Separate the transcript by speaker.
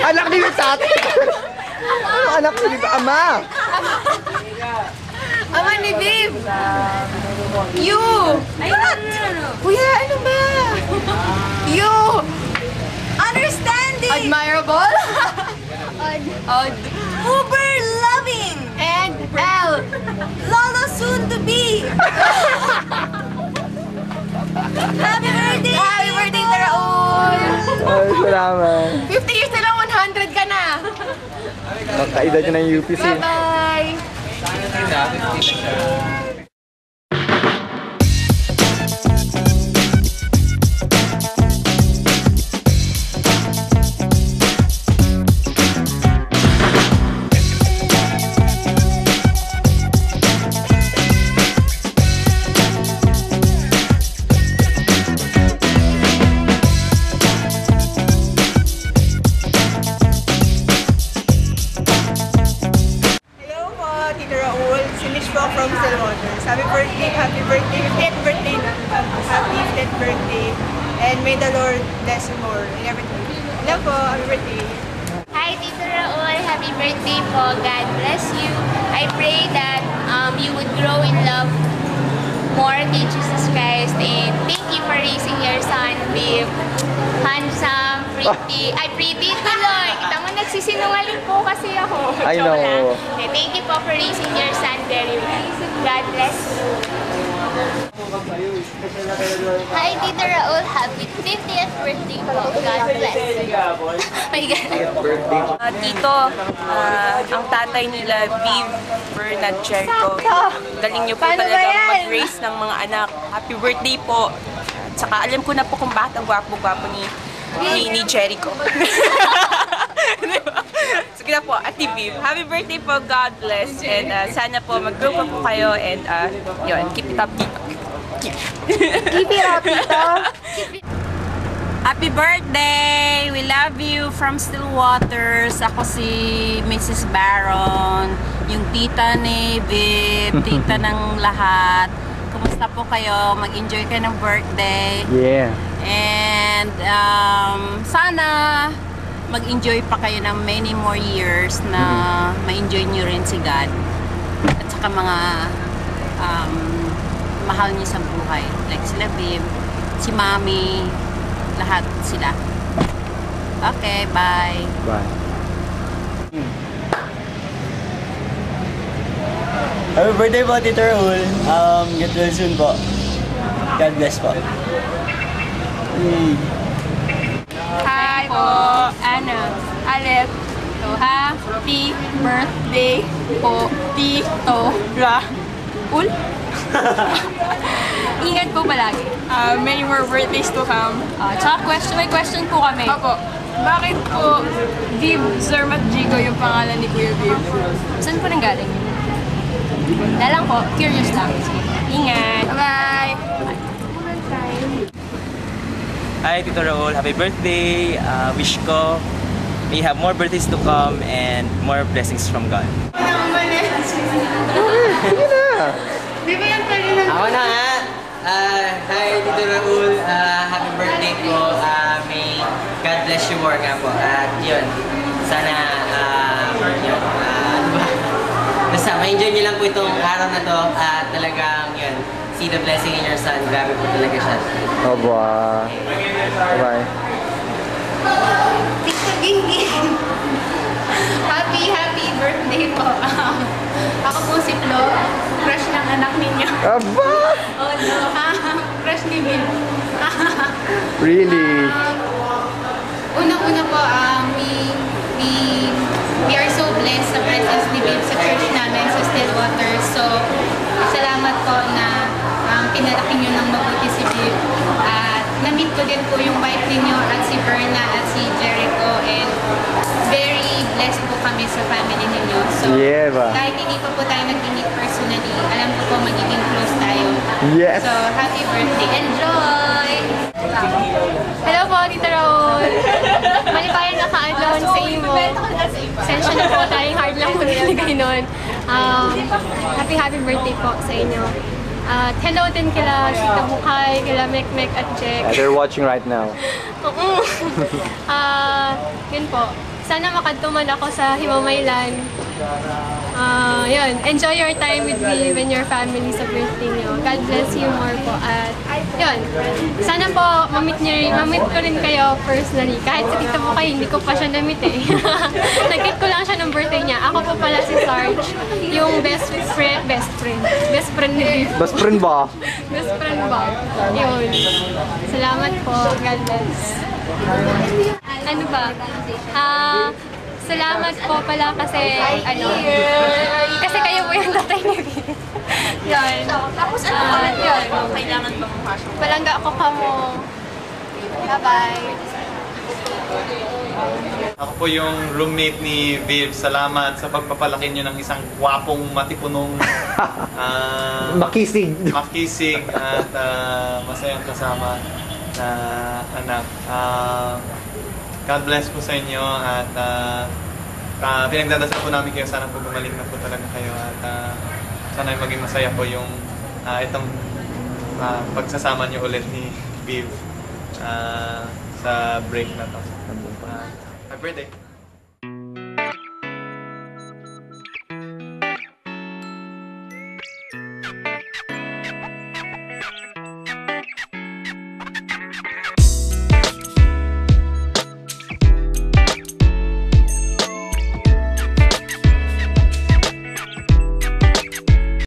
Speaker 1: Anak ni Tate. Anak ni Ama.
Speaker 2: Ama ni Viv. You. What? Kuya, ano ba? You. Understanding. Admirable. Odd. Uber loving. And L. Lolo soon to be. Happy birthday! Happy birthday, Raul!
Speaker 1: Ay, salamat.
Speaker 2: 50 years na lang, 100 ka na.
Speaker 1: Magkaedad niya ng UPC.
Speaker 2: Bye-bye!
Speaker 3: From Stillwater. Happy birthday, 50th birthday na. Happy 50th birthday. And may the Lord bless you more in everything. Hello po, happy birthday.
Speaker 4: Hi, Tito Raul. Happy birthday po. God bless you. I pray that you would grow in love more kay Jesus Christ. And thank you for raising your son, Viv. Handsome, pretty. Ay, pretty tuloy. Kita mo, nagsisinungaling po kasi ako.
Speaker 1: I
Speaker 4: Joke
Speaker 1: know.
Speaker 4: lang. And thank you po for raising your son very well. God bless you. Hi, Tito Raul. Happy 50th birthday po. God bless you. My God.
Speaker 5: Tito, ang tatay nila, Viv, Bernard, Jericho. Galing niyo po talagang mag-raise ng mga anak. Happy birthday po. At saka alam ko na po kung bakit ang gwapo-gwapo ni Jericho. Diba? Sige na po, Ate Viv. Happy birthday po, God bless. And sana po mag-grow pa po kayo and yun, keep it up, Tito.
Speaker 4: Keep it up, Tito.
Speaker 6: Happy birthday! We love you from Stillwaters. Ako si Mrs. Baron, yung tita ni Viv, tita ng lahat. Kumusta po kayo? Mag-enjoy kayo ng birthday.
Speaker 1: Yeah.
Speaker 6: And sana mag-enjoy pa kayo ng many more years na ma-enjoy nyo rin si God. At saka mga mahal niyo sa buhay. Like sila Viv, si Mami, lahat sila. Okay, bye.
Speaker 1: Bye.
Speaker 7: Happy birthday po, Tito Raul. Get well soon po. God bless po.
Speaker 5: Hi po, Alep. So, happy birthday po, Tito Raul. Ingat po palagi. Many more birthdays to come. Tsaka may question po kami. Opo. Bakit po Viv Zermat Jigo yung pangalan ni Kuya Viv? Saan po nanggaling? Dalang po, curious lang. Ingat. Bye-bye.
Speaker 8: Hi, Tito Raul. Happy birthday. Wish ko may have more birthdays to come and more blessings from God.
Speaker 1: Sige na.
Speaker 2: Di ba yan pwede na?
Speaker 7: Ako na ha. Hi, Tito Raul. Happy birthday po. May God bless you more nga po. At yun, sana, yun, basta ma-enjoy niyo lang po itong araw na to. At talagang yun, see the blessing in your son. Grabe po talaga siya.
Speaker 1: Oh, bye. Bye-bye.
Speaker 2: Tito Gingy. Happy birthday po. Ako po si Flo. Crush ng anak ninyo.
Speaker 1: Aba!
Speaker 2: Oh no. Crush ni Bill.
Speaker 1: Really?
Speaker 2: Unang-una po, we are so blessed sa presence ni Bill sa church namin sa Stillwater. So, salamat po na pinalaki nyo ng mabuti si Bill. At na-meet ko din po yung wife ninyo at si Berna at si Jericho. And very blessed po kami sa family ninyo. So,
Speaker 1: Yeah, ba?
Speaker 2: kahit hindi pa po tayo nag-meet personally, alam ko po magiging close tayo.
Speaker 1: Yes!
Speaker 2: So, happy birthday. Enjoy! Hello po, Tito Raul. Malipayan na ka-adlawan sa imo. Sensya na po, tayong hard lang po nilagay nun. Happy birthday po sa inyo.
Speaker 9: At hello din kila Shita Bukay, kila Mekmek at Jek.
Speaker 1: They're watching right now.
Speaker 9: Oo. Yun po. Sana makatuman ako sa Himamaylan. Yun, enjoy your time with me and your family sa birthday niyo. God bless you more po. At yun, sana po mamit ko rin kayo personally. Kahit sa Tita Bukay, hindi ko pa siya namit eh. Nag-get ko lang siya ng birthday niya. Ako po pala si Sarge, yung best friend ni Viv.
Speaker 1: Best friend ba?
Speaker 9: Best friend ba? Yun. Salamat po. God bless. Ano ba? Salamat po pala kasi kasi kayo po yung tatay ni Viv. Yun. Tapos yun.
Speaker 6: Kailangan ba mong pasok?
Speaker 9: Palangga ako ka mo. Bye-bye.
Speaker 10: Ako po yung roommate ni Viv. Salamat sa pagpapalaki niyo ng isang gwapong, matipunong,
Speaker 1: Makisig.
Speaker 10: makisig at masayang kasama na anak. God bless po sa inyo at pinagdadasal po namin kayo. Sana po gumaling na po talaga kayo at sana maging masaya po yung itong pagsasama niyo ulit ni Viv sa break na to. Happy birthday!